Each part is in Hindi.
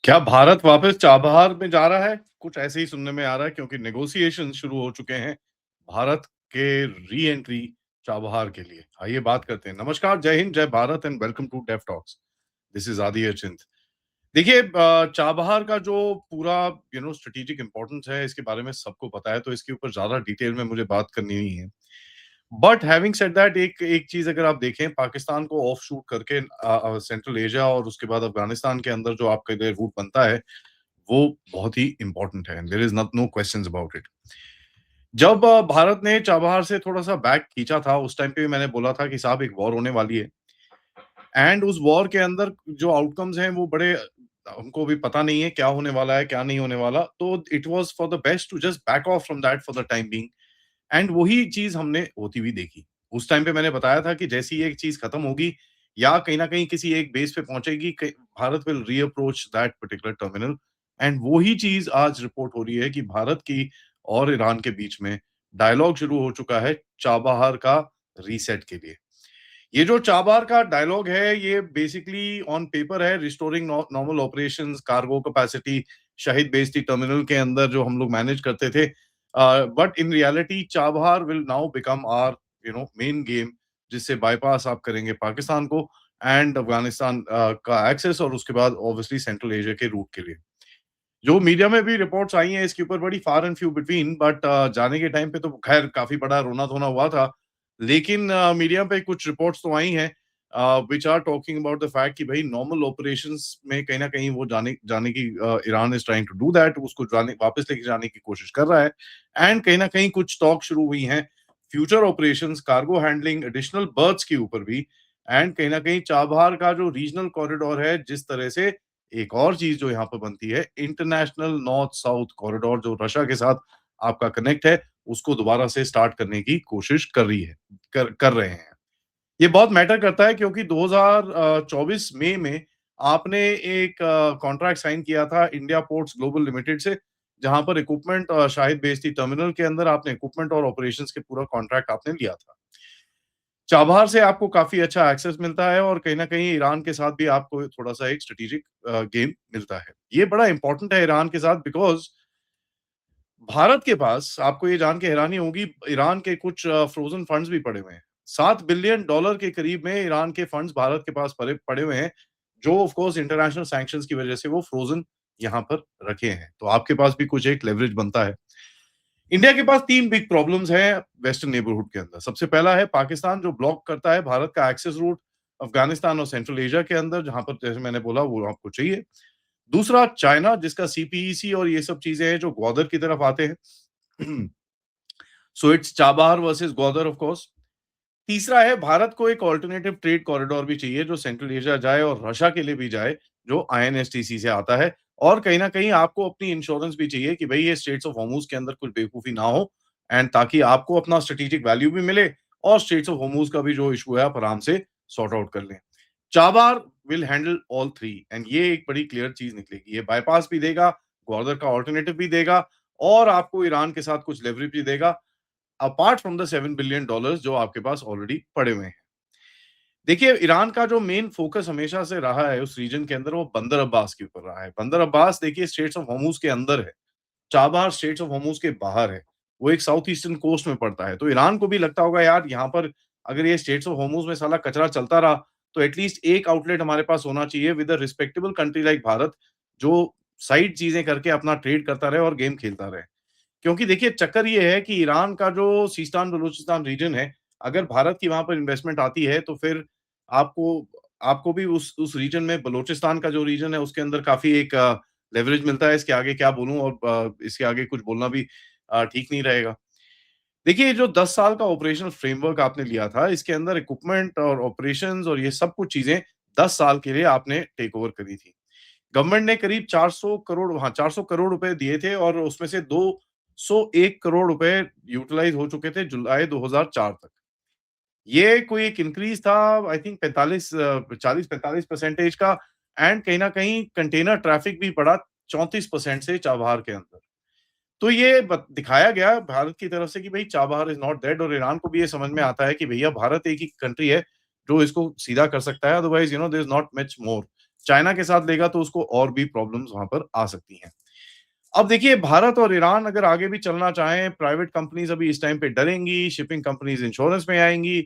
क्या भारत वापस चाबहार में जा रहा है? कुछ ऐसे ही सुनने में आ रहा है क्योंकि नेगोशिएशन शुरू हो चुके हैं भारत के री एंट्री चाबहार के लिए। आइए बात करते हैं। नमस्कार, जय हिंद, जय Bharat and welcome to deaf talks. This is Aadi Achint. देखिए चाबहार का जो पूरा स्ट्रेटेजिक इम्पोर्टेंस है इसके बारे में सबको पता है, तो इसके ऊपर ज़्यादा डिटेल में मुझे बात करनी नहीं है। बट हैविंग सेड दैट एक एक चीज़ अगर आप देखें पाकिस्तान को ऑफ शूट करके सेंट्रल एशिया और उसके बाद अफ़गानिस्तान के अंदर जो आपका जो रूट बनता है वो बहुत ही इम्पोर्टेंट है। There is no questions about it. जब भारत ने चाबहार से थोड़ा-सा बैक खींचा था, उस टाइम पे भी मैंने बोला था कि साहब एक वॉर होने वाली है एंड उस वॉर के अंदर जो आउटकम्स हैं वो बड़े हमको भी पता नहीं है क्या होने वाला है, क्या नहीं होने वाला। तो it was for the best to just back off from that for the time being and वही चीज़ हमने होती हुई देखी। उस टाइम पे मैंने बताया था कि जैसे ही एक चीज़ खत्म होगी या कहीं न कहीं किसी एक बेस पे पहुँचेगी, क Bharat will reapproach that particular terminal and वही चीज़ आज रिपोर्ट हो रही है कि भारत की और ईरान के बीच में डायलॉग शुरू हो चुका है चाबहार का रीसेट के लिए। ये जो चाबहार का डायलॉग है, ये बेसिकली ऑन पेपर है restoring normal operations, cargo capacity, Shahid बेइज्जती टर्मिनल के अंदर जो हम लोग मैनेज करते थे। But in reality Chabahar will now become our main game, जिससे बायपास आप करेंगे पाकिस्तान को एंड अफगानिस्तान का एक्सेस और उसके बाद ऑब्वियसली सेंट्रल एशिया के रूट के लिए। जो मीडिया में भी रिपोर्ट्स आई हैं इसके ऊपर बड़ी far and few between, but जाने के टाइम पे तो खैर काफ़ी बड़ा रोना-धोना हुआ था। लेकिन मीडिया पे कुछ रिपोर्ट्स तो आई हैं which are talking about the fact कि भई नॉर्मल ऑपरेशंस में कहीं न कहीं वो जाने जाने की Iran is trying to do that, उसको जाने वापस लेके जाने की कोशिश कर रहा है एंड कहीं न कहीं कुछ टॉक शुरू हुई हैं future operations, cargo handling, additional berths के ऊपर भी एंड कहीं न कहीं चाबहार का जो रीजनल कॉरिडोर है, जिस तरह से एक और चीज़ जो यहाँ पे बनती है, इंटरनेशनल नॉर्थ साउथ कॉरिडोर जो रशिया के साथ आपका कनेक्ट है, उसको दोबारा से स्टार्ट करने की कोशिश कर रही है कर कर रहे हैं। ये बहुत मैटर करता है क्योंकि 2024 मई में आपने एक कॉन्ट्रैक्ट साइन किया था इंडिया पोर्ट्स ग्लोबल लिमिटेड से, जहाँ पर इक्विपमेंट शाहिद बेइज्जती टर्मिनल के अंदर आपने इक्विपमेंट और ऑपरेशंस के पूरा कॉन्ट्रैक्ट आपने लिया था। चाबहार से आपको काफ़ी अच्छा एक्सेस मिलता है और कहीं न कहीं ईरान के साथ भी आपको थोड़ा-सा एक स्ट्रैटेजिक गेम मिलता है। ये बड़ा इम्पोर्टेंट है ईरान के साथ बिकॉज़ भारत के पास आपको ये जान के हैरानी होगी ईरान के कुछ फ्रोज़न फंड्स भी पड़े हुए हैं। $7 बिलियन के करीब में ईरान के फंड्स भारत के पास पड़े पड़े हुए हैं, जो ऑफ़ कोर्स इंटरनेशनल सैंक्शंस की वज़ह से वो फ्रोज़न यहाँ पर रखे हैं। तो आपके पास भी कुछ एक लेवरेज बनता है। इंडिया के पास 3 बिग प्रॉब्लम्स हैं वेस्टर्न नेबरहुड के अंदर। सबसे पहला है पाकिस्तान जो ब्लॉक करता है भारत का एक्सेस रूट अफ़गानिस्तान और सेंट्रल एशिया के अंदर, जहाँ पर जैसे मैंने बोला वो आपको चाहिए। दूसरा चाइना जिसका सीपीईसी और ये सब चीज़ें हैं जो ग्वादर की तरफ आते हैं। So it's Chabahar versus Gwadar of course. तीसरा है भारत को एक अल्टरनेटिव ट्रेड कॉरिडोर भी चाहिए जो सेंट्रल एशिया जाए और रशिया के लिए भी जाए, जो आईएनएसटीसी से आता है। और कहीं न कहीं आपको अपनी इंश्योरेंस भी चाहिए कि भई ये स्ट्रेट्स ऑफ हॉर्मूज़ के अंदर कुछ बेवकूफ़ी ना हो एंड ताकि आपको अपना स्ट्रेटेजिक वैल्यू भी मिले और स्ट्रेट्स ऑफ हॉर्मूज़ का भी जो इश्यू है आप आराम से सॉर्ट आउट कर लें। Chabahar will handle all 3 and ये एक बड़ी क्लियर चीज़ निकलेगी। ये बायपास भी देगा, ग्वादर का अल्टरनेटिव भी देगा और आपको ईरान के साथ कुछ लेवरेज भी देगा, अपार्ट फ्रॉम द $7 बिलियन जो आपके पास ऑलरेडी पड़े हुए हैं। देखिए, ईरान का जो मेन फ़ोकस हमेशा से रहा है उस रीजन के अंदर वो बंदर अब्बास के ऊपर रहा है। बंदर अब्बास देखिए स्ट्रेट्स ऑफ हॉर्मूज़ के अंदर है, चाबहार स्ट्रेट्स ऑफ हॉर्मूज़ के बाहर है। वो एक साउथ ईस्टर्न कोस्ट में पड़ता है। तो ईरान को भी लगता होगा यार यहाँ पर अगर ये स्ट्रेट्स ऑफ हॉर्मूज़ में साला कचरा चलता रहा, तो एट लीस्ट एक आउटलेट हमारे पास होना चाहिए with a respectable country like Bharat, जो साइड चीज़ें करके अपना ट्रेड करता रहे और गेम खेलता रहे। क्योंकि देखिए चक्कर ये है कि ईरान का जो सीस्तान बलूचिस्तान रीजन है, अगर भारत की वहाँ पर इन्वेस्टमेंट आती है तो फिर आपको आपको भी उस रीजन में बलूचिस्तान का जो रीजन है उसके अंदर काफ़ी एक लेवरेज मिलता है। इसके आगे क्या बोलूँ और इसके आगे कुछ बोलना भी ठीक नहीं रहेगा। देखिए, ये जो 10 साल का ऑपरेशनल फ्रेमवर्क आपने लिया था, इसके अंदर इक्विपमेंट और ऑपरेशंस और ये सब कुछ चीज़ें 10 साल के लिए आपने टेक ओवर करी थी। गवर्नमेंट ने करीब 400 करोड़, हाँ, 400 करोड़ रुपए दिए थे और उसमें से 201 करोड़ रुपए यूटिलाइज़ हो चुके थे जुलाई 2004 तक। ये कोई एक इंक्रीज़ था आई थिंक 40-45% का एंड कहीं न कहीं कंटेनर ट्रैफिक भी बढ़ा 34% से चाबहार के अंदर। तो ये दिखाया गया भारत की तरफ से कि भई चाबहार इज़ नॉट डेड और ईरान को भी ये समझ में आता है कि भैया भारत एक ही कंट्री है जो इसको सीधा कर सकता है, otherwise there is not much more. China के साथ लेगा तो उसको और भी प्रॉब्लम्स वहाँ पर आ सकती हैं। अब देखिए भारत और ईरान अगर आगे भी चलना चाहें, प्राइवेट कंपनीज़ अभी इस टाइम पे डरेंगी, शिपिंग कंपनीज़ इंश्योरेंस में आएँगी,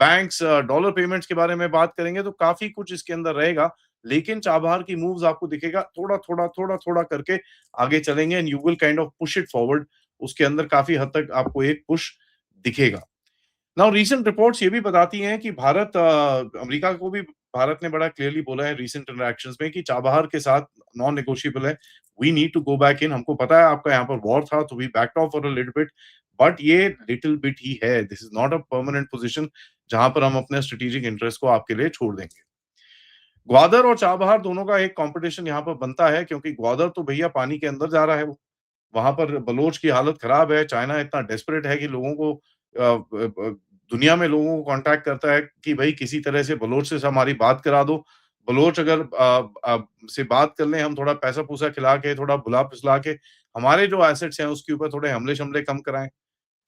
बैंक्स डॉलर पेमेंट्स के बारे में बात करेंगे तो काफ़ी कुछ इसके अंदर रहेगा। लेकिन चाबहार की मूव्स आपको दिखेगा थोड़ा-थोड़ा, थोड़ा-थोड़ा करके आगे चलेंगे and you will kind of push it forward. उसके अंदर काफ़ी हद तक आपको एक पुश दिखेगा। नाउ रीसेंट रिपोर्ट्स ये भी बताती हैं कि अमेरिका को भी भारत ने बड़ा क्लियरली बोला है रीसेंट इंटरैक्शंस में कि चाबहार के साथ नॉन नेगोशिएबल है। We need to go back in हमको पता है आपका यहाँ पर वॉर था तो we backed off for a little bit but ये लिटिल बिट ही है। This is not a permanent position जहां पर हम अपने स्ट्रेटेजिक इंटरेस्ट को आपके लिए छोड़ देंगे। ग्वादर और चाबहार दोनों का एक कंपटीशन यहाँ पर बनता है क्योंकि ग्वादर तो भैया पानी के अंदर जा रहा है वो। वहाँ पर बलोच की हालत खराब है, चाइना इतना डेस्परेट है कि लोगों को दुनिया में लोगों को कॉन्टैक्ट करता है कि भई किसी तरह से बलोच से हमारी बात करा दो। बलोच अगर से बात कर लें, हम थोड़ा पैसा-पूसा खिला के, थोड़ा भुला-फुसला के, हमारे जो एसेट्स हैं उसके ऊपर थोड़े हमले-शमले कम कराएँ,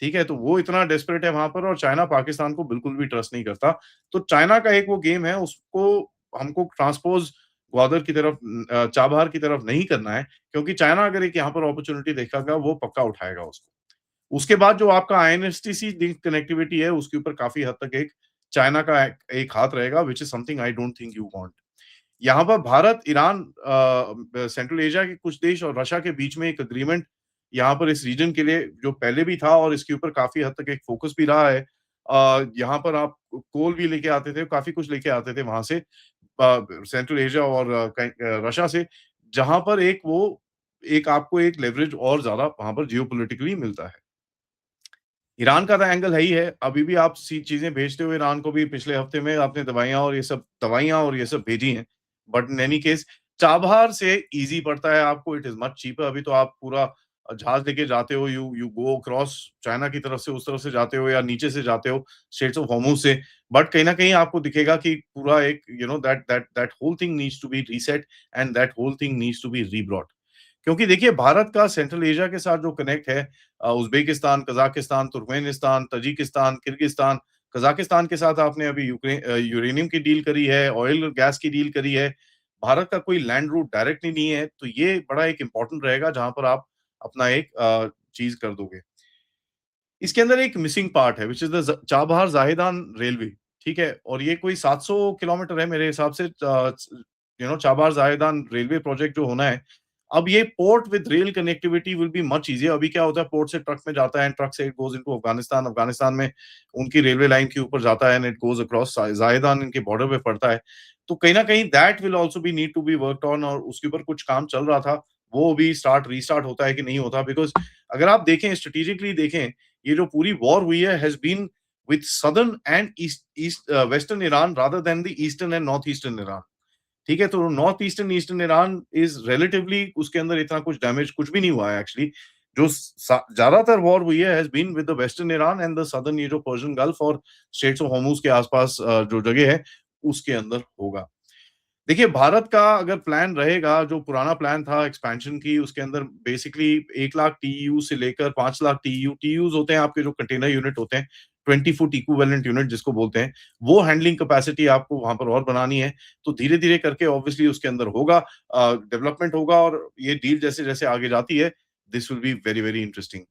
ठीक है? तो वो इतना डेस्परेट है वहाँ पर और चाइना पाकिस्तान को बिल्कुल भी ट्रस्ट नहीं करता। तो चाइना का एक वो गेम है, उसको हमको ट्रांसपोज़ ग्वादर की तरफ चाबहार की तरफ नहीं करना है, क्योंकि चाइना अगर एक यहाँ पर अपॉर्च्युनिटी देखेगा, वो पक्का उठाएगा उसको। उसके बाद जो आपका आईएनएसटीसी लिंक कनेक्टिविटी है, उसके ऊपर काफ़ी हद तक एक चाइना का एक हाथ रहेगा, which is something I don't think you want. यहाँ पर भारत, ईरान सेंट्रल एशिया के कुछ देश और रशिया के बीच में एक एग्रीमेंट यहाँ पर इस रीजन के लिए जो पहले भी था और इसके ऊपर काफ़ी हद तक एक फ़ोकस भी रहा है। यहाँ पर आप कोल भी लेके आते थे, काफ़ी कुछ लेके आते थे वहाँ से सेंट्रल एशिया और रशिया से, जहाँ पर एक आपको एक लेवरेज और ज़्यादा वहाँ पर जियोपॉलिटिकली मिलता है। ईरान का तो एंगल है ही है। अभी भी आप सी चीज़ें भेजते हो ईरान को भी पिछले हफ्ते में आपने दवाइयाँ और ये सब भेजी हैं। But in any case Chabahar से ईज़ी पड़ता है आपको, इट इज़ मच चीपर। अभी तो आप पूरा जहाज़ लेके जाते हो, you you go across China की तरफ से उस तरफ से जाते हो या नीचे से जाते हो स्ट्रेट्स ऑफ हॉर्मुज़ से। बट कहीं न कहीं आपको दिखेगा कि पूरा एक that that that whole thing needs to be reset and that whole thing needs to be rebrought. क्योंकि देखिए भारत का सेंट्रल एशिया के साथ जो कनेक्ट है Uzbekistan, Kazakhstan, Turkmenistan, Tajikistan, Kyrgyzstan, Kazakhstan के साथ आपने अभी यूरेनियम की डील करी है, ऑयल और गैस की डील करी है। भारत का कोई लैंड रूट डायरेक्टली नहीं है, तो ये बड़ा एक इम्पोर्टेंट रहेगा जहाँ पर आप अपना एक चीज़ कर दोगे। इसके अंदर एक मिसिंग पार्ट है व्हिच इज़ द ज़ चाबहार-ज़ाहेदान रेलवे, ठीक है? और ये कोई 700 किलोमीटर है मेरे हिसाब से चाबहार-ज़ाहेदान रेलवे प्रोजेक्ट जो होना है। अब ये port with rail connectivity will be much easier. अभी क्या होता है पोर्ट से ट्रक में जाता है, ट्रक से it goes into Afghanistan, Afghanistan में उनकी रेलवे लाइन के ऊपर जाता है and it goes across Zahedan इनके बॉर्डर पे पड़ता है। तो कहीं न कहीं that will also be need to be worked on और उसके ऊपर कुछ काम चल रहा था। वो अभी रीस्टार्ट होता है कि नहीं होता बिकॉज़ अगर आप देखें स्ट्रैटेजिकली देखें ये जो पूरी वॉर हुई है has been with southern and western Iran rather than the eastern and north eastern Iran. ठीक है? तो north eastern eastern Iran is relatively उसके अंदर इतना कुछ डैमेज कुछ भी नहीं हुआ है एक्चुअली। जो ज्यादातर वॉर हुई है has been with the western Iran and the southern ये जो पर्शियन गल्फ और स्ट्रेट्स ऑफ हॉर्मुज़ के आसपास जो जगह है उसके अंदर होगा। देखिए, भारत का अगर प्लान रहेगा, जो पुराना प्लान था एक्सपेंशन की, उसके अंदर बेसिकली 1 लाख टीईयू से लेकर 5 लाख टीईयू टीईयूज़ होते हैं आपके जो कंटेनर यूनिट होते हैं, 20 फुट इक्विवेलेंट यूनिट जिसको बोलते हैं, वो हैंडलिंग कैपेसिटी आपको वहाँ पर और बनानी है। तो धीरे-धीरे करके ऑब्वियसली उसके अंदर होगा डेवलपमेंट होगा और ये डील जैसे-जैसे आगे जाती है, this will be very, very interesting.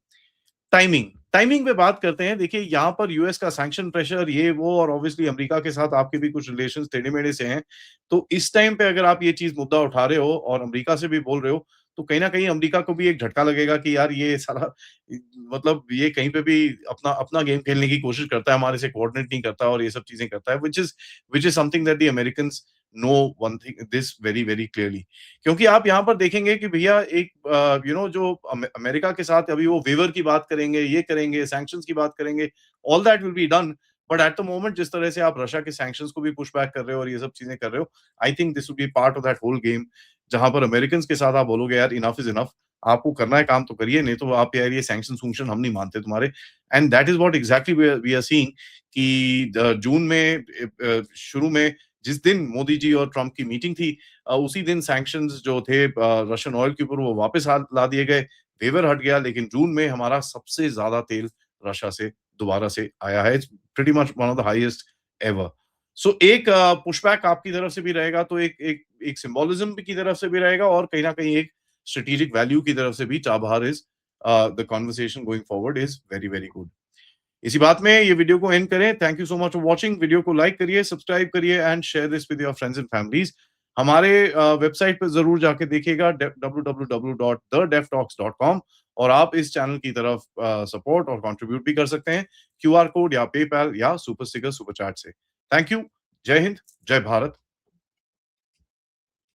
Timing पे बात करते हैं। देखिए, यहाँ पर यूएस का सैंक्शन प्रेशर ये वो और ऑब्वियसली अमेरिका के साथ आपके भी कुछ रिलेशंस टेढ़े-मेढ़े से हैं। तो इस टाइम पे अगर आप ये चीज़ मुद्दा उठा रहे हो और अमेरिका से भी बोल रहे हो, तो कहीं न कहीं अमेरिका को भी एक झटका लगेगा कि यार ये साला मतलब ये कहीं पे भी अपना अपना गेम खेलने की कोशिश करता है, हमारे से कोऑर्डिनेट नहीं करता और ये सब चीज़ें करता है, which is something that the Americans know one thing this very, very clearly. क्योंकि आप यहाँ पर देखेंगे कि भैया एक जो अमेरिका के साथ अभी वो वेवर की बात करेंगे, ये करेंगे, सैंक्शंस की बात करेंगे, all that will be done. But at the moment जिस तरह से आप रशिया के सैंक्शंस को भी पुश बैक कर रहे हो और ये सब चीज़ें कर रहे हो, I think this will be part of that whole game जहाँ पर अमेरिकन्स के साथ आप बोलोगे यार इनफ इज़ इनफ, आपको करना है काम तो करिए, नहीं तो आप यार ये सैंक्शन-सूंक्शन हम नहीं मानते तुम्हारे। And that is what exactly we are seeing कि जून में शुरू में जिस दिन मोदी जी और ट्रम्प की मीटिंग थी उसी दिन सैंक्शंस जो थे रशियन ऑयल के ऊपर वो वापस ला दिए गए, वेवर हट गया लेकिन जून में हमारा सबसे ज़्यादा तेल रशिया से दोबारा से आया है। It's pretty much one of the highest ever. So एक पुशबैक आपकी तरफ से भी रहेगा, तो एक सिंबोलिज्म की तरफ से भी रहेगा और कहीं न कहीं एक स्ट्रैटेजिक वैल्यू की तरफ से भी Chabahar is the conversation going forward is very, very good. इसी बात में ये वीडियो को एंड करें। Thank you so much for watching. Video को लाइक करिए, सब्सक्राइब करिए and share this with your friends and families. हमारे वेबसाइट पे ज़रूर जाके देखिएगा www.thedevtalks.com और आप इस चैनल की तरफ सपोर्ट और कंट्रीब्यूट भी कर सकते हैं, क्यूआर कोड या पेपैल या सुपर स्टिकर, सुपर चैट से। Thank you. जय हिंद, जय भारत।